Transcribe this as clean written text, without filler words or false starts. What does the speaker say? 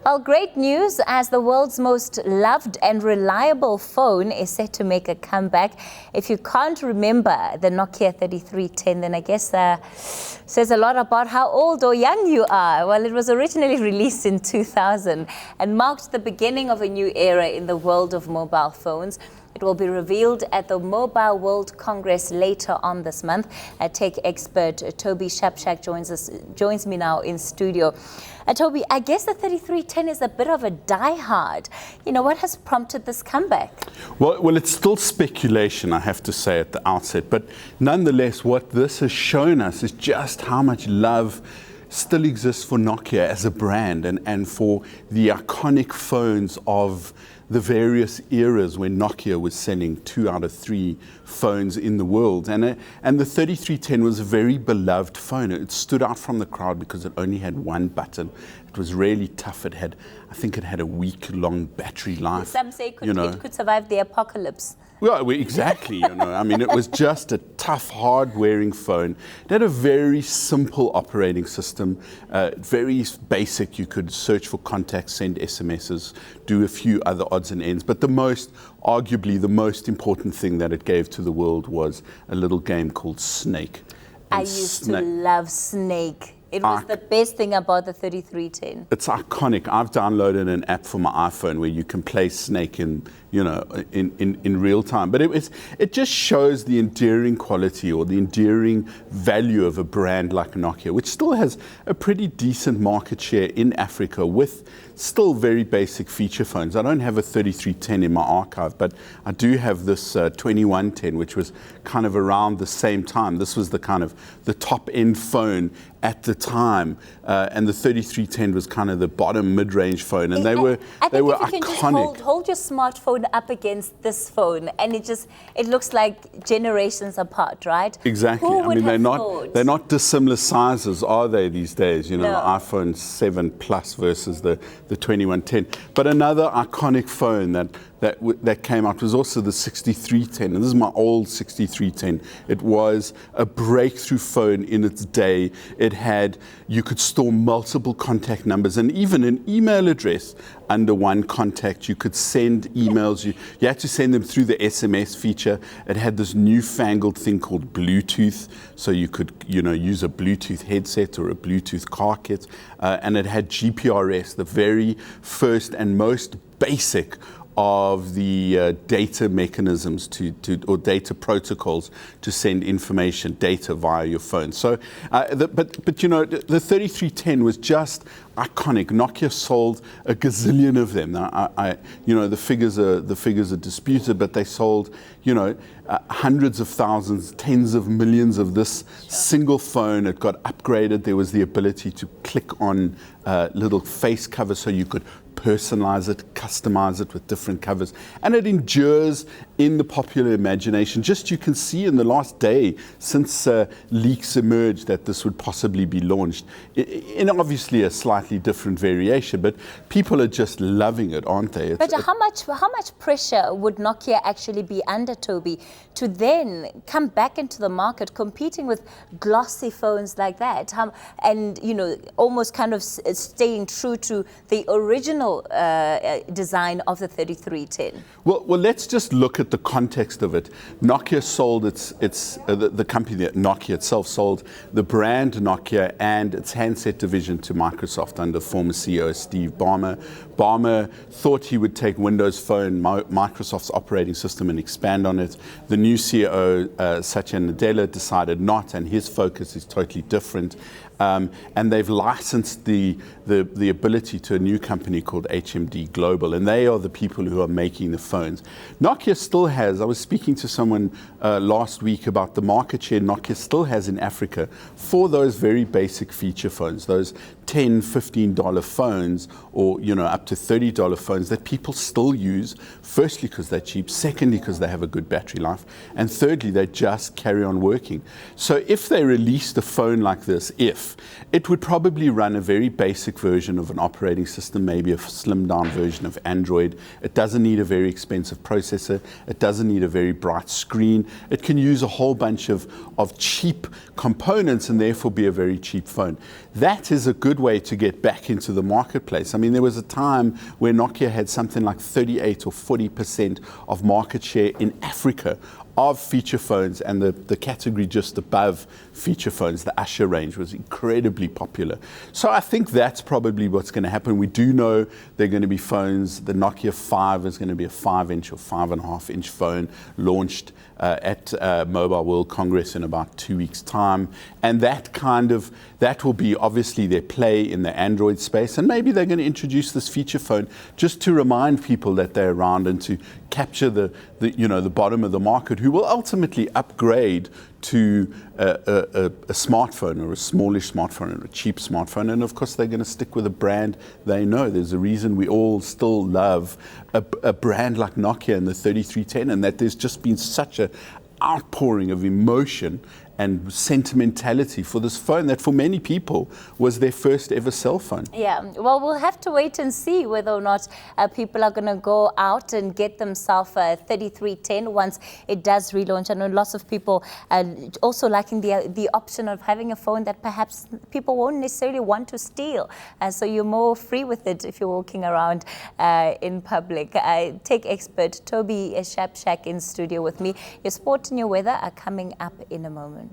Well, great news as the world's most loved and reliable phone is set to make a comeback. If you can't remember the Nokia 3310, then I guess says a lot about how old or young you are. Well, it was originally released in 2000 and marked the beginning of a new era in the world of mobile phones. It will be revealed at the Mobile World Congress later on this month. Tech expert Toby Shapshak joins me now in studio. Toby, I guess the 3310 is a bit of a diehard. You know, what has prompted this comeback? Well, it's still speculation, I have to say at the outset. But nonetheless, what this has shown us is just how much love still exists for Nokia as a brand and for the iconic phones of the various eras when Nokia was selling 2 out of 3 phones in the world. And the 3310 was a very beloved phone. It stood out from the crowd because it only had one button. It was really tough. I think it had a week-long battery life. Some say it could survive the apocalypse. Well, exactly, I mean, it was just a tough, hard-wearing phone. It had a very simple operating system, very basic. You could search for contacts, send SMSs, do a few other odds and ends. But arguably the most important thing that it gave to the world was a little game called Snake. I used to love Snake. It was the best thing about the 3310. It's iconic. I've downloaded an app for my iPhone where you can play Snake in real time. But it just shows the endearing quality or the endearing value of a brand like Nokia, which still has a pretty decent market share in Africa with still very basic feature phones. I don't have a 3310 in my archive, but I do have this 2110, which was kind of around the same time. This was the kind of the top-end phone at the time, and the 3310 was kind of the bottom mid-range phone, and they were iconic. Just hold your smartphone up against this phone, and it looks like generations apart, right? Exactly. Who would they're have not dissimilar sizes, are they, these days? No. The iPhone 7 Plus versus the 2110. But another iconic phone that came out was also the 6310, and this is my old 6310. It was a breakthrough phone in its day. You could store multiple contact numbers and even an email address under one contact. You could send emails. You had to send them through the SMS feature. It had this newfangled thing called Bluetooth, so you could use a Bluetooth headset or a Bluetooth car kit, and it had GPRS, the very first and most basic of the data mechanisms or data protocols to send information, data via your phone. So, the 3310 was just iconic. Nokia sold a gazillion of them. Now, the figures are disputed, but they sold, hundreds of thousands, tens of millions of this single phone. It got upgraded. There was the ability to click on little face covers so you could personalize it, customize it with different covers, and it endures in the popular imagination. Just you can see in the last day since leaks emerged that this would possibly be launched in obviously a slightly different variation, but people are just loving it, aren't they? But how much pressure would Nokia actually be under, Toby, to then come back into the market competing with glossy phones like that, and almost kind of staying true to the original design of the 3310? Well, let's just look at the context of it. Nokia sold the company, Nokia itself sold the brand Nokia and its handset division to Microsoft under former CEO Steve Ballmer. Ballmer thought he would take Windows Phone, Microsoft's operating system, and expand on it. The new CEO, Satya Nadella, decided not, and his focus is totally different. And they've licensed the ability to a new company called HMD Global, and they are the people who are making the phones. Nokia still has, I was speaking to someone last week about the market share Nokia still has in Africa for those very basic feature phones, those $10, $15 phones, or up to $30 phones that people still use, firstly because they're cheap, secondly because they have a good battery life, and thirdly they just carry on working. So if they released a phone like this, it would probably run a very basic version of an operating system, maybe a slimmed down version of Android. It doesn't need a very expensive processor. It doesn't need a very bright screen. It can use a whole bunch of cheap components and therefore be a very cheap phone. That is a good good way to get back into the marketplace. I mean, there was a time where Nokia had something like 38 or 40% of market share in Africa of feature phones, and the category just above feature phones, the Usher range, was incredibly popular. So I think that's probably what's going to happen. We do know there are going to be phones. The Nokia 5 is going to be a 5-inch or 5.5-inch phone launched at Mobile World Congress in about 2 weeks' time. And that will be obviously their play in the Android space. And maybe they're going to introduce this feature phone just to remind people that they're around and to capture the bottom of the market, who will ultimately upgrade to a smartphone, or a smallish smartphone, or a cheap smartphone. And of course, they're going to stick with a brand they know. There's a reason we all still love a brand like Nokia and the 3310, and that there's just been such an outpouring of emotion and sentimentality for this phone that for many people was their first ever cell phone. Yeah, well, we'll have to wait and see whether or not people are going to go out and get themselves a 3310 once it does relaunch. I know lots of people also liking the option of having a phone that perhaps people won't necessarily want to steal. So you're more free with it if you're walking around in public. Tech expert Toby Shapshak in studio with me. Your sport and your weather are coming up in a moment.